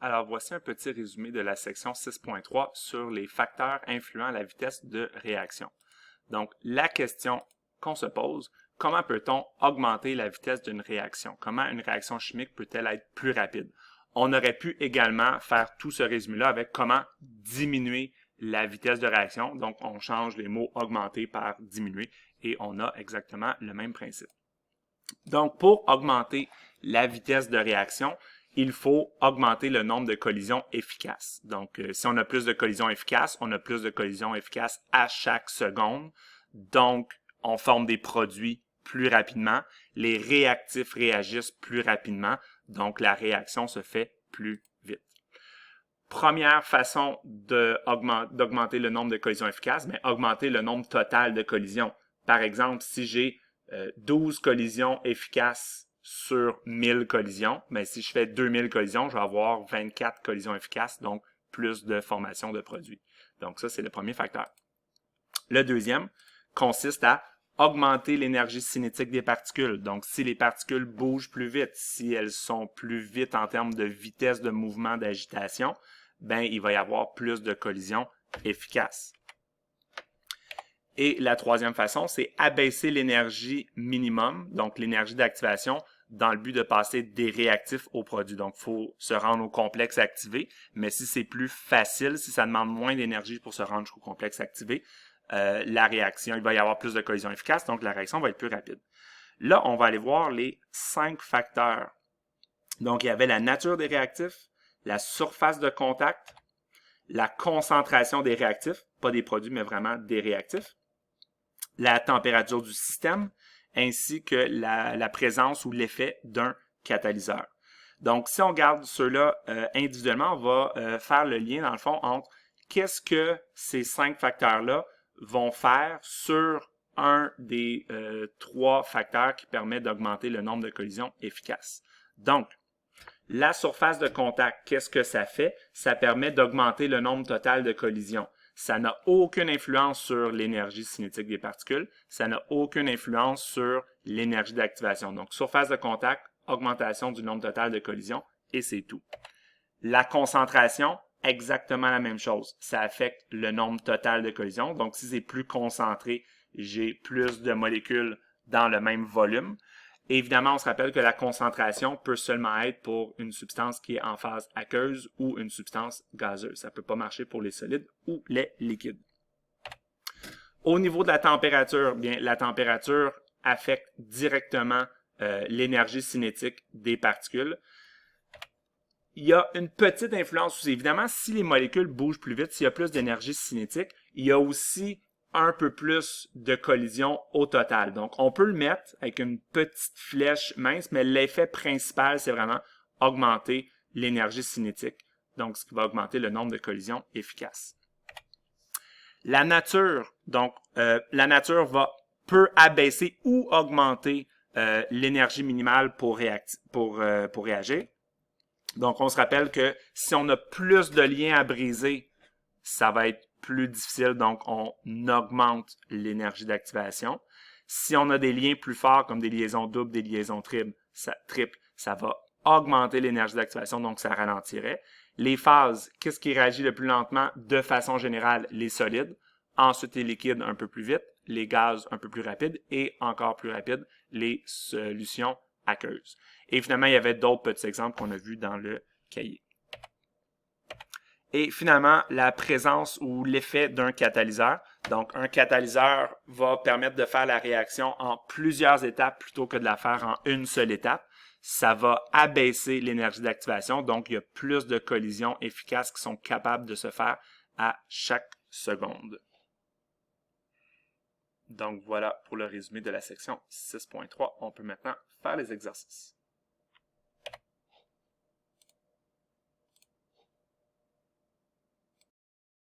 Alors, voici un petit résumé de la section 6.3 sur les facteurs influant la vitesse de réaction. Donc, la question qu'on se pose, comment peut-on augmenter la vitesse d'une réaction? Comment une réaction chimique peut-elle être plus rapide? On aurait pu également faire tout ce résumé-là avec comment diminuer la vitesse de réaction. Donc, on change les mots augmenter par diminuer et on a exactement le même principe. Donc, pour augmenter la vitesse de réaction, il faut augmenter le nombre de collisions efficaces. Donc, si on a plus de collisions efficaces, on a plus de collisions efficaces à chaque seconde. Donc, on forme des produits plus rapidement. Les réactifs réagissent plus rapidement. Donc, la réaction se fait plus vite. Première façon d'augmenter le nombre de collisions efficaces, mais augmenter le nombre total de collisions. Par exemple, si j'ai 12 collisions efficaces sur 1000 collisions, mais si je fais 2000 collisions, je vais avoir 24 collisions efficaces, donc plus de formation de produits. Donc ça, c'est le premier facteur. Le deuxième consiste à augmenter l'énergie cinétique des particules. Donc, si les particules bougent plus vite, si elles sont plus vite en termes de vitesse de mouvement d'agitation, ben, il va y avoir plus de collisions efficaces. Et la troisième façon, c'est abaisser l'énergie minimum, donc l'énergie d'activation, dans le but de passer des réactifs au produit. Donc, il faut se rendre au complexe activé, mais si c'est plus facile, si ça demande moins d'énergie pour se rendre jusqu'au complexe activé, la réaction, il va y avoir plus de collisions efficaces, donc la réaction va être plus rapide. Là, on va aller voir les 5 facteurs. Donc, il y avait la nature des réactifs, la surface de contact, la concentration des réactifs, pas des produits, mais vraiment des réactifs, la température du système, ainsi que la présence ou l'effet d'un catalyseur. Donc, si on regarde ceux-là individuellement, on va faire le lien, dans le fond, entre qu'est-ce que ces 5 facteurs-là vont faire sur un des 3 facteurs qui permet d'augmenter le nombre de collisions efficaces. Donc, la surface de contact, qu'est-ce que ça fait? Ça permet d'augmenter le nombre total de collisions. Ça n'a aucune influence sur l'énergie cinétique des particules. Ça n'a aucune influence sur l'énergie d'activation. Donc, surface de contact, augmentation du nombre total de collisions, et c'est tout. La concentration, exactement la même chose. Ça affecte le nombre total de collisions. Donc, si c'est plus concentré, j'ai plus de molécules dans le même volume. Et évidemment, on se rappelle que la concentration peut seulement être pour une substance qui est en phase aqueuse ou une substance gazeuse. Ça ne peut pas marcher pour les solides ou les liquides. Au niveau de la température, bien, la température affecte directement l'énergie cinétique des particules. Il y a une petite influence aussi. Évidemment, si les molécules bougent plus vite, s'il y a plus d'énergie cinétique, il y a aussi un peu plus de collisions au total. Donc, on peut le mettre avec une petite flèche mince, mais l'effet principal, c'est vraiment augmenter l'énergie cinétique. Donc, ce qui va augmenter le nombre de collisions efficaces. La nature, donc, la nature peut abaisser ou augmenter l'énergie minimale pour réagir. Donc, on se rappelle que si on a plus de liens à briser, ça va être plus difficile, donc on augmente l'énergie d'activation. Si on a des liens plus forts, comme des liaisons doubles, des liaisons triples, ça va augmenter l'énergie d'activation, donc ça ralentirait. Les phases, qu'est-ce qui réagit le plus lentement? De façon générale, les solides. Ensuite, les liquides un peu plus vite, les gaz un peu plus rapides et encore plus rapides, les solutions aqueuses. Et finalement, il y avait d'autres petits exemples qu'on a vus dans le cahier. Et finalement, la présence ou l'effet d'un catalyseur. Donc, un catalyseur va permettre de faire la réaction en plusieurs étapes plutôt que de la faire en une seule étape. Ça va abaisser l'énergie d'activation. Donc, il y a plus de collisions efficaces qui sont capables de se faire à chaque seconde. Donc, voilà pour le résumé de la section 6.3. On peut maintenant faire les exercices.